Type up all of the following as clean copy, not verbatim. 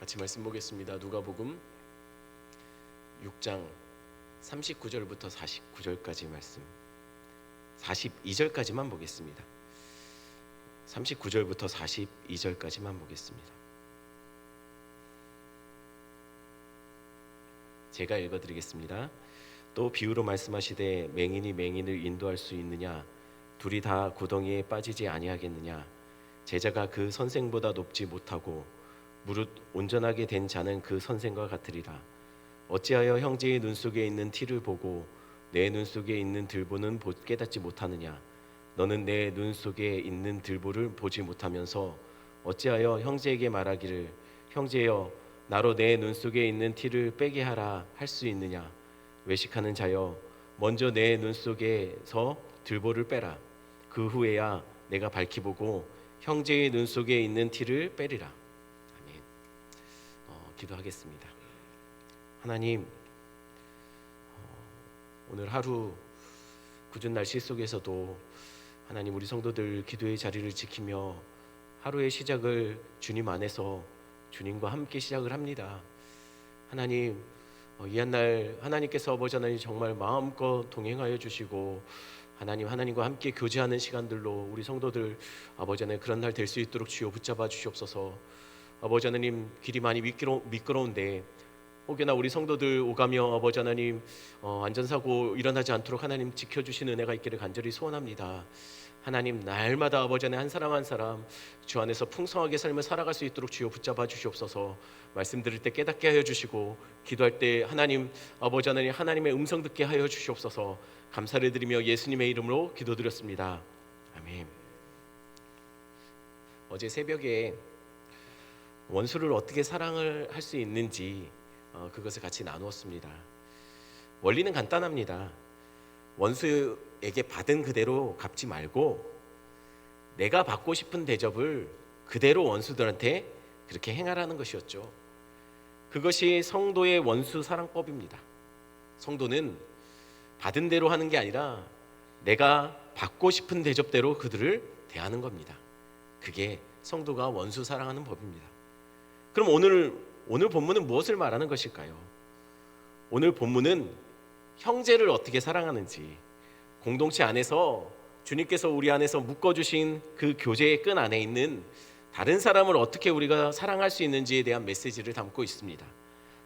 같이 말씀 보겠습니다. 누가복음 6장 39절부터 49절까지 말씀, 42절까지만 보겠습니다. 39절부터 42절까지만 보겠습니다. 제가 읽어드리겠습니다. 또 비유로 말씀하시되 맹인이 맹인을 인도할 수 있느냐? 둘이 다 구덩이에 빠지지 아니하겠느냐? 제자가 그 선생보다 높지 못하고 무릇 온전하게 된 자는 그 선생과 같으리라. 어찌하여 형제의 눈 속에 있는 티를 보고 내 눈 속에 있는 들보는 깨닫지 못하느냐? 너는 내 눈 속에 있는 들보를 보지 못하면서 어찌하여 형제에게 말하기를 형제여 나로 내 눈 속에 있는 티를 빼게 하라 할 수 있느냐? 외식하는 자여 먼저 내 눈 속에서 들보를 빼라. 그 후에야 내가 밝히 보고 형제의 눈 속에 있는 티를 빼리라. 아멘. 기도하겠습니다. 하나님, 오늘 하루 궂은 날씨 속에서도 하나님 우리 성도들 기도의 자리를 지키며 하루의 시작을 주님 안에서 주님과 함께 시작을 합니다. 하나님, 이 한 날 하나님께서 아버지 하나님 정말 마음껏 동행하여 주시고 하나님과 함께 교제하는 시간들로 우리 성도들 아버지 하나님 그런 날 될 수 있도록 주여 붙잡아 주시옵소서. 아버지 하나님 길이 많이 미끄러운데 혹여나 우리 성도들 오가며 아버지 하나님 안전사고 일어나지 않도록 하나님 지켜주시는 은혜가 있기를 간절히 소원합니다. 하나님 날마다 아버지 하나님 한 사람 주 안에서 풍성하게 삶을 살아갈 수 있도록 주여 붙잡아 주시옵소서. 말씀 들을 때 깨닫게 하여 주시고 기도할 때 하나님 아버지 하나님 하나님의 음성 듣게 하여 주시옵소서. 감사를 드리며 예수님의 이름으로 기도드렸습니다. 아멘. 어제 새벽에 원수를 어떻게 사랑을 할 수 있는지 그것을 같이 나누었습니다. 원리는 간단합니다. 원수에게 받은 그대로 갚지 말고 내가 받고 싶은 대접을 그대로 원수들한테 그렇게 행하라는 것이었죠. 그것이 성도의 원수 사랑법입니다. 성도는 받은 대로 하는 게 아니라 내가 받고 싶은 대접대로 그들을 대하는 겁니다. 그게 성도가 원수 사랑하는 법입니다. 그럼 오늘 본문은 무엇을 말하는 것일까요? 오늘 본문은 형제를 어떻게 사랑하는지, 공동체 안에서 주님께서 우리 안에서 묶어주신 그 교제의 끈 안에 있는 다른 사람을 어떻게 우리가 사랑할 수 있는지에 대한 메시지를 담고 있습니다.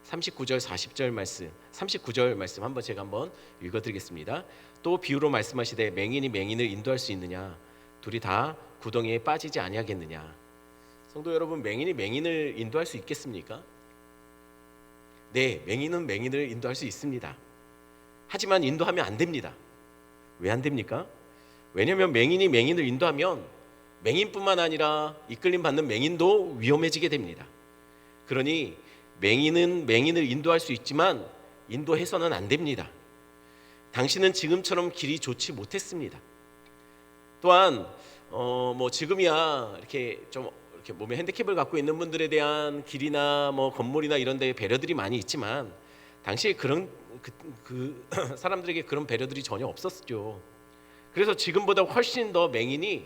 39절 40절 말씀, 39절 말씀 한번 읽어드리겠습니다. 또 비유로 말씀하시되 맹인이 맹인을 인도할 수 있느냐? 둘이 다 구덩이에 빠지지 아니하겠느냐? 성도 여러분, 맹인이 맹인을 인도할 수 있겠습니까? 네, 맹인은 맹인을 인도할 수 있습니다. 하지만 인도하면 안 됩니다. 왜 안 됩니까? 왜냐하면 맹인이 맹인을 인도하면 맹인뿐만 아니라 이끌림 받는 맹인도 위험해지게 됩니다. 그러니 맹인은 맹인을 인도할 수 있지만 인도해서는 안 됩니다. 당신은 지금처럼 길이 좋지 못했습니다. 또한 지금이야 이렇게 몸에 핸디캡을 갖고 있는 분들에 대한 길이나 건물이나 이런 데 배려들이 많이 있지만 당시에 그런 그 사람들에게 그런 배려들이 전혀 없었죠. 그래서 지금보다 훨씬 더 맹인이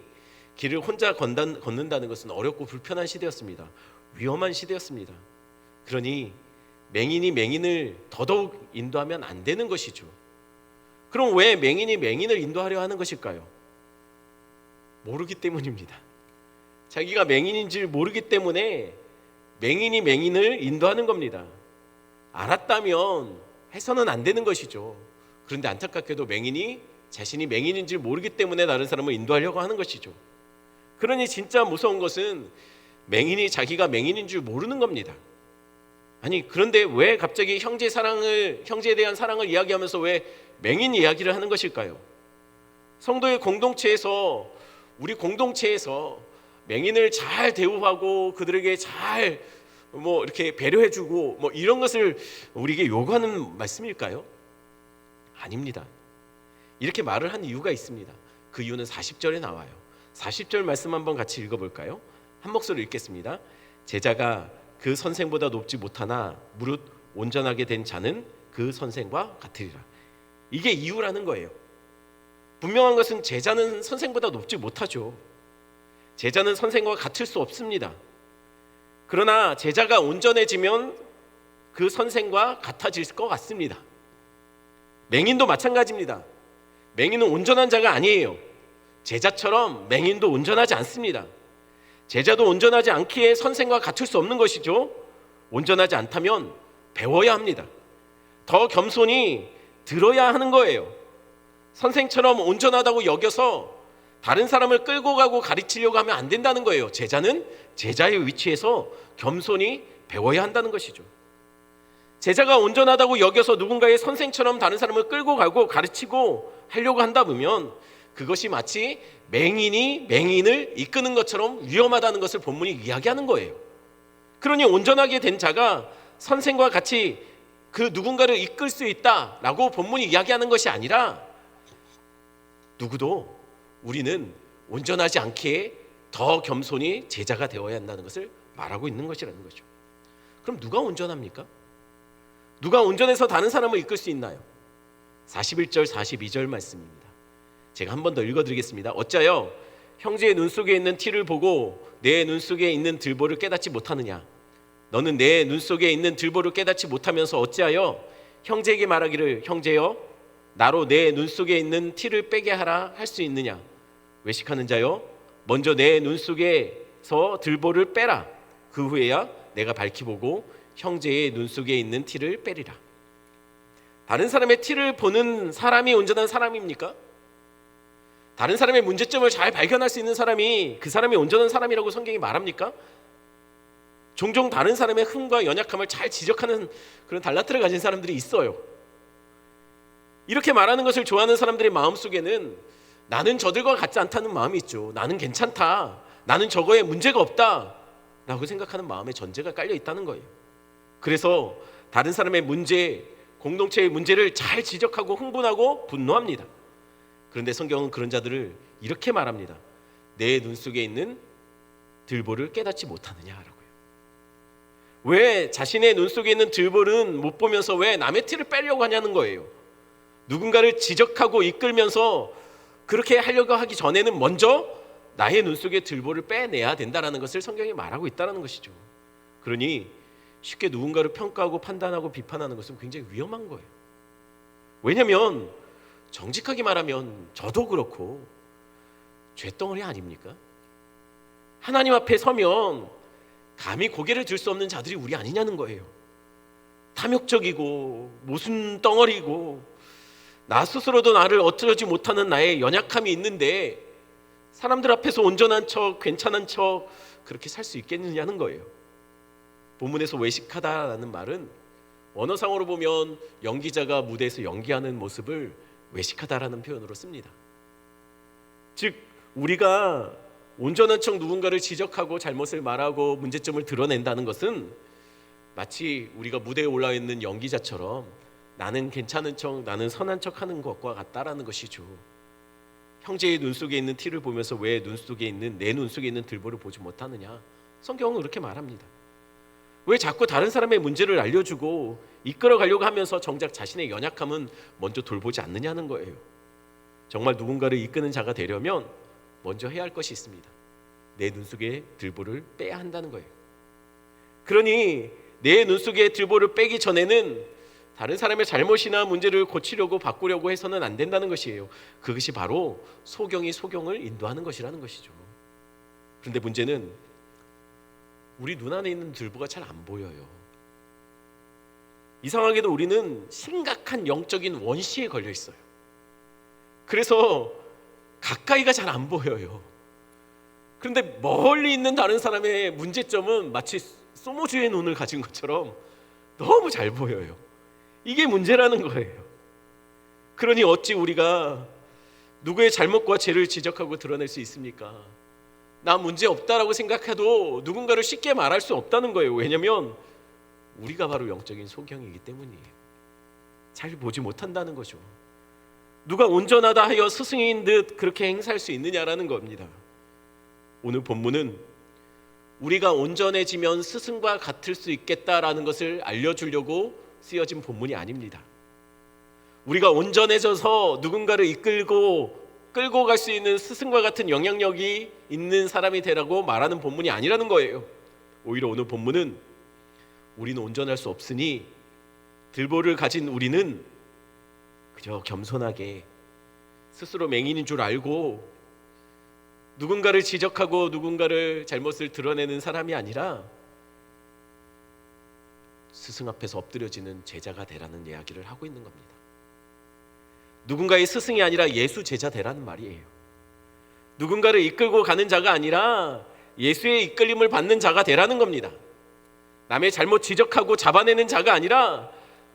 길을 혼자 걷는다는 것은 어렵고 불편한 시대였습니다. 위험한 시대였습니다. 그러니 맹인이 맹인을 더더욱 인도하면 안 되는 것이죠. 그럼 왜 맹인이 맹인을 인도하려 하는 것일까요? 모르기 때문입니다. 자기가 맹인인 줄 모르기 때문에 맹인이 맹인을 인도하는 겁니다. 알았다면 해서는 안 되는 것이죠. 그런데 안타깝게도 맹인이 자신이 맹인인 줄 모르기 때문에 다른 사람을 인도하려고 하는 것이죠. 그러니 진짜 무서운 것은 맹인이 자기가 맹인인 줄 모르는 겁니다. 아니, 그런데 왜 갑자기 형제에 대한 사랑을 이야기하면서 왜 맹인 이야기를 하는 것일까요? 성도의 공동체에서, 우리 공동체에서 맹인을 잘 대우하고 그들에게 잘 이렇게 배려해주고 이런 것을 우리에게 요구하는 말씀일까요? 아닙니다. 이렇게 말을 한 이유가 있습니다. 그 이유는 40절에 나와요. 40절 말씀 한번 같이 읽어볼까요? 한 목소리로 읽겠습니다. 제자가 그 선생보다 높지 못하나 무릇 온전하게 된 자는 그 선생과 같으리라. 이게 이유라는 거예요. 분명한 것은 제자는 선생보다 높지 못하죠. 제자는 선생과 같을 수 없습니다. 그러나 제자가 온전해지면 그 선생과 같아질 것 같습니다. 맹인도 마찬가지입니다. 맹인은 온전한 자가 아니에요. 제자처럼 맹인도 온전하지 않습니다. 제자도 온전하지 않기에 선생과 같을 수 없는 것이죠. 온전하지 않다면 배워야 합니다. 더 겸손히 들어야 하는 거예요. 선생처럼 온전하다고 여겨서 다른 사람을 끌고 가고 가르치려고 하면 안 된다는 거예요. 제자는 제자의 위치에서 겸손히 배워야 한다는 것이죠. 제자가 온전하다고 여겨서 누군가의 선생처럼 다른 사람을 끌고 가고 가르치고 하려고 한다 보면 그것이 마치 맹인이 맹인을 이끄는 것처럼 위험하다는 것을 본문이 이야기하는 거예요. 그러니 온전하게 된 자가 선생과 같이 그 누군가를 이끌 수 있다라고 본문이 이야기하는 것이 아니라 누구도 우리는 온전하지 않기에 더 겸손히 제자가 되어야 한다는 것을 말하고 있는 것이라는 거죠. 그럼 누가 온전합니까? 누가 온전해서 다른 사람을 이끌 수 있나요? 41절 42절 말씀입니다. 제가 한 번 더 읽어드리겠습니다. 어찌하여 형제의 눈 속에 있는 티를 보고 내 눈 속에 있는 들보를 깨닫지 못하느냐? 너는 내 눈 속에 있는 들보를 깨닫지 못하면서 어찌하여 형제에게 말하기를 형제여 나로 내 눈 속에 있는 티를 빼게 하라 할 수 있느냐? 외식하는 자여 먼저 내 눈 속에서 들보를 빼라. 그 후에야 내가 밝히 보고 형제의 눈 속에 있는 티를 빼리라. 다른 사람의 티를 보는 사람이 온전한 사람입니까? 다른 사람의 문제점을 잘 발견할 수 있는 사람이 그 사람이 온전한 사람이라고 성경이 말합니까? 종종 다른 사람의 흠과 연약함을 잘 지적하는 그런 달란트를 가진 사람들이 있어요. 이렇게 말하는 것을 좋아하는 사람들의 마음속에는 나는 저들과 같지 않다는 마음이 있죠. 나는 괜찮다. 나는 저거에 문제가 없다 라고 생각하는 마음의 전제가 깔려 있다는 거예요. 그래서 다른 사람의 문제, 공동체의 문제를 잘 지적하고 흥분하고 분노합니다. 그런데 성경은 그런 자들을 이렇게 말합니다. 내 눈 속에 있는 들보를 깨닫지 못하느냐라고요. 왜 자신의 눈 속에 있는 들보는 못 보면서 왜 남의 티를 빼려고 하냐는 거예요. 누군가를 지적하고 이끌면서 그렇게 하려고 하기 전에는 먼저 나의 눈 속에 들보를 빼내야 된다는 것을 성경이 말하고 있다는 것이죠. 그러니 쉽게 누군가를 평가하고 판단하고 비판하는 것은 굉장히 위험한 거예요. 왜냐하면 정직하게 말하면 저도 그렇고 죄덩어리 아닙니까? 하나님 앞에 서면 감히 고개를 들 수 없는 자들이 우리 아니냐는 거예요. 탐욕적이고 모순 덩어리고 나 스스로도 나를 어쩌지 못하는 나의 연약함이 있는데 사람들 앞에서 온전한 척 괜찮은 척 그렇게 살 수 있겠느냐는 거예요. 본문에서 외식하다라는 말은 언어상으로 보면 연기자가 무대에서 연기하는 모습을 외식하다라는 표현으로 씁니다. 즉 우리가 온전한 척 누군가를 지적하고 잘못을 말하고 문제점을 드러낸다는 것은 마치 우리가 무대에 올라 있는 연기자처럼 나는 괜찮은 척, 나는 선한 척 하는 것과 같다라는 것이죠. 형제의 눈 속에 있는 티를 보면서 왜 눈 속에 있는 내 눈 속에 있는 들보를 보지 못하느냐? 성경은 그렇게 말합니다. 왜 자꾸 다른 사람의 문제를 알려주고 이끌어 가려고 하면서 정작 자신의 연약함은 먼저 돌보지 않느냐는 거예요. 정말 누군가를 이끄는 자가 되려면 먼저 해야 할 것이 있습니다. 내 눈 속에 들보를 빼야 한다는 거예요. 그러니 내 눈 속에 들보를 빼기 전에는 다른 사람의 잘못이나 문제를 고치려고 바꾸려고 해서는 안 된다는 것이에요. 그것이 바로 소경이 소경을 인도하는 것이라는 것이죠. 그런데 문제는 우리 눈 안에 있는 들보가 잘 안 보여요. 이상하게도 우리는 심각한 영적인 원시에 걸려 있어요. 그래서 가까이가 잘 안 보여요. 그런데 멀리 있는 다른 사람의 문제점은 마치 소모주의 눈을 가진 것처럼 너무 잘 보여요. 이게 문제라는 거예요. 그러니 어찌 우리가 누구의 잘못과 죄를 지적하고 드러낼 수 있습니까? 나 문제 없다라고 생각해도 누군가를 쉽게 말할 수 없다는 거예요. 왜냐하면 우리가 바로 영적인 소경이기 때문이에요. 잘 보지 못한다는 거죠. 누가 온전하다 하여 스승인 듯 그렇게 행사할 수 있느냐라는 겁니다. 오늘 본문은 우리가 온전해지면 스승과 같을 수 있겠다라는 것을 알려주려고 쓰여진 본문이 아닙니다. 우리가 온전해져서 누군가를 끌고 갈 수 있는 스승과 같은 영향력이 있는 사람이 되라고 말하는 본문이 아니라는 거예요. 오히려 오늘 본문은 우리는 온전할 수 없으니 들보를 가진 우리는 그저 겸손하게 스스로 맹인인 줄 알고 누군가를 지적하고 누군가를 잘못을 드러내는 사람이 아니라 스승 앞에서 엎드려지는 제자가 되라는 이야기를 하고 있는 겁니다. 누군가의 스승이 아니라 예수 제자 되라는 말이에요. 누군가를 이끌고 가는 자가 아니라 예수의 이끌림을 받는 자가 되라는 겁니다. 남의 잘못 지적하고 잡아내는 자가 아니라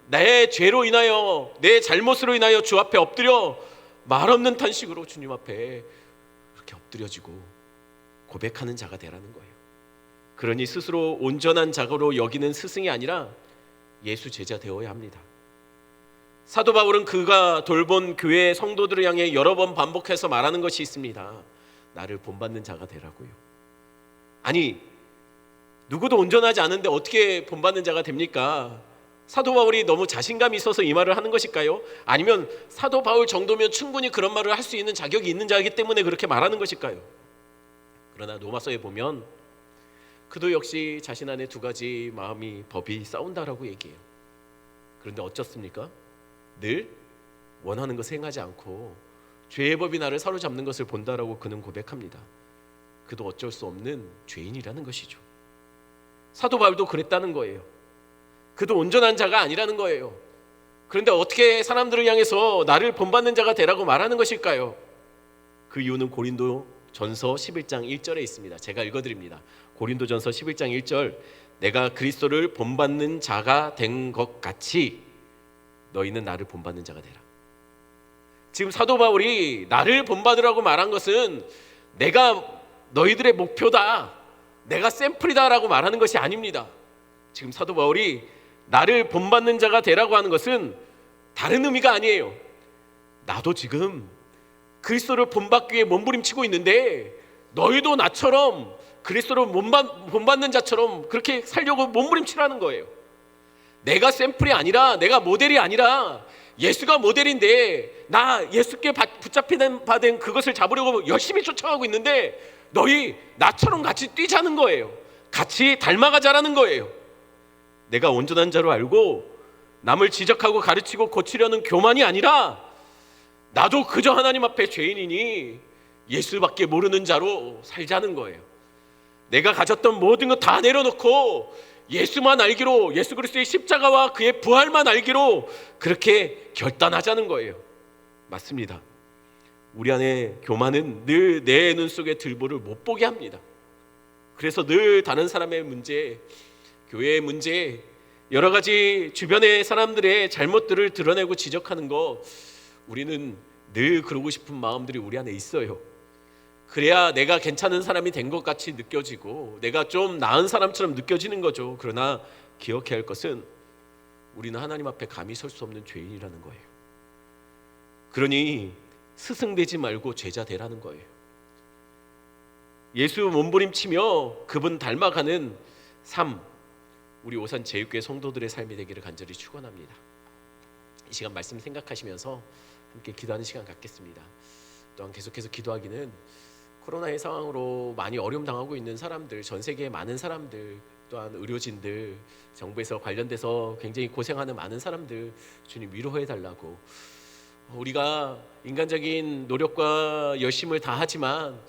내 죄로 인하여, 내 잘못으로 인하여 주 앞에 엎드려 말 없는 탄식으로 주님 앞에 이렇게 엎드려지고 고백하는 자가 되라는 거예요. 그러니 스스로 온전한 자로 여기는 스승이 아니라 예수 제자 되어야 합니다. 사도 바울은 그가 돌본 교회 성도들을 향해 여러 번 반복해서 말하는 것이 있습니다. 나를 본받는 자가 되라고요. 아니, 누구도 온전하지 않은데 어떻게 본받는 자가 됩니까? 사도 바울이 너무 자신감이 있어서 이 말을 하는 것일까요? 아니면 사도 바울 정도면 충분히 그런 말을 할 수 있는 자격이 있는 자이기 때문에 그렇게 말하는 것일까요? 그러나 로마서에 보면 그도 역시 자신 안에 두 가지 마음이, 법이 싸운다라고 얘기해요. 그런데 어쩌습니까? 늘 원하는 것을 행하지 않고 죄의 법이 나를 사로잡는 것을 본다라고 그는 고백합니다. 그도 어쩔 수 없는 죄인이라는 것이죠. 사도 바울도 그랬다는 거예요. 그도 온전한 자가 아니라는 거예요. 그런데 어떻게 사람들을 향해서 나를 본받는 자가 되라고 말하는 것일까요? 그 이유는 고린도전서 11장 1절에 있습니다. 제가 읽어드립니다. 고린도전서 11장 1절, 내가 그리스도를 본받는 자가 된 것 같이 너희는 나를 본받는 자가 되라. 지금 사도 바울이 나를 본받으라고 말한 것은 내가 너희들의 목표다, 내가 샘플이다라고 말하는 것이 아닙니다. 지금 사도 바울이 나를 본받는 자가 되라고 하는 것은 다른 의미가 아니에요. 나도 지금 그리스도를 본받기 위해 몸부림치고 있는데 너희도 나처럼 그리스도를 본받는 자처럼 그렇게 살려고 몸부림치라는 거예요. 내가 샘플이 아니라, 내가 모델이 아니라 예수가 모델인데 나 예수께 붙잡힌 그것을 잡으려고 열심히 쫓아가고 있는데 너희 나처럼 같이 뛰자는 거예요. 같이 닮아가자라는 거예요. 내가 온전한 자로 알고 남을 지적하고 가르치고 고치려는 교만이 아니라 나도 그저 하나님 앞에 죄인이니 예수밖에 모르는 자로 살자는 거예요. 내가 가졌던 모든 것 다 내려놓고 예수만 알기로, 예수 그리스도의 십자가와 그의 부활만 알기로 그렇게 결단하자는 거예요. 맞습니다. 우리 안에 교만은 늘 내 눈 속에 들보를 못 보게 합니다. 그래서 늘 다른 사람의 문제, 교회의 문제, 여러 가지 주변의 사람들의 잘못들을 드러내고 지적하는 거, 우리는 늘 그러고 싶은 마음들이 우리 안에 있어요. 그래야 내가 괜찮은 사람이 된 것 같이 느껴지고 내가 좀 나은 사람처럼 느껴지는 거죠. 그러나 기억해야 할 것은 우리는 하나님 앞에 감히 설 수 없는 죄인이라는 거예요. 그러니 스승되지 말고 제자 되라는 거예요. 예수 몸부림치며 그분 닮아가는 삶, 우리 오산 제육교회 성도들의 삶이 되기를 간절히 축원합니다. 이 시간 말씀 생각하시면서 함께 기도하는 시간 갖겠습니다. 또한 계속해서 기도하기는 코로나의 상황으로 많이 어려움 당하고 있는 사람들, 전 세계의 많은 사람들, 또한 의료진들, 정부에서 관련돼서 굉장히 고생하는 많은 사람들 주님 위로해 달라고. 우리가 인간적인 노력과 열심을 다하지만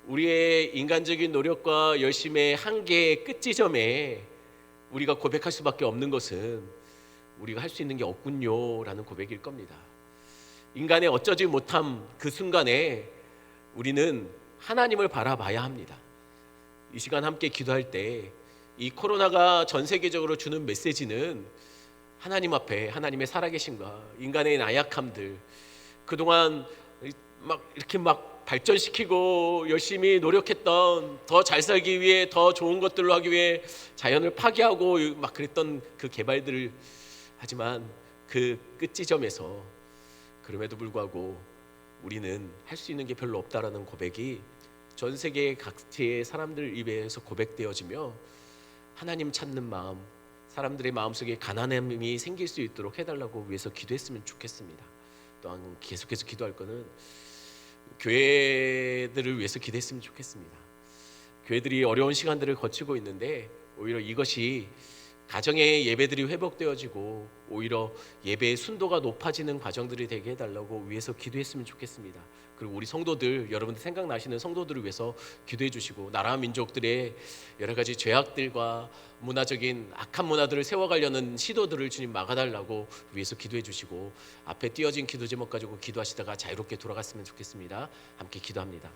우리의 인간적인 노력과 열심의 한계의 끝지점에 우리가 고백할 수밖에 없는 것은 우리가 할 수 있는 게 없군요라는 고백일 겁니다. 인간의 어쩌지 못함 그 순간에 우리는 하나님을 바라봐야 합니다. 이 시간 함께 기도할 때 이 코로나가 전 세계적으로 주는 메시지는 하나님 앞에 하나님의 살아계심과 인간의 나약함들, 그동안 이렇게 발전시키고 열심히 노력했던, 더 잘 살기 위해, 더 좋은 것들로 하기 위해 자연을 파괴하고 그랬던 그 개발들을, 하지만 그 끝지점에서 그럼에도 불구하고 우리는 할 수 있는 게 별로 없다라는 고백이 전 세계 각지의 사람들 입에서 고백되어지며 하나님 찾는 마음, 사람들의 마음속에 가난함이 생길 수 있도록 해달라고 위해서 기도했으면 좋겠습니다. 또한 계속해서 기도할 거는 교회들을 위해서 기도했으면 좋겠습니다. 교회들이 어려운 시간들을 거치고 있는데 오히려 이것이 가정의 예배들이 회복되어지고 오히려 예배의 순도가 높아지는 과정들이 되게 해달라고 위해서 기도했으면 좋겠습니다. 그리고 우리 성도들, 여러분들 생각나시는 성도들을 위해서 기도해 주시고 나라 민족들의 여러 가지 죄악들과 문화적인 악한 문화들을 세워가려는 시도들을 주님 막아달라고 위해서 기도해 주시고 앞에 띄어진 기도 제목 가지고 기도하시다가 자유롭게 돌아갔으면 좋겠습니다. 함께 기도합니다.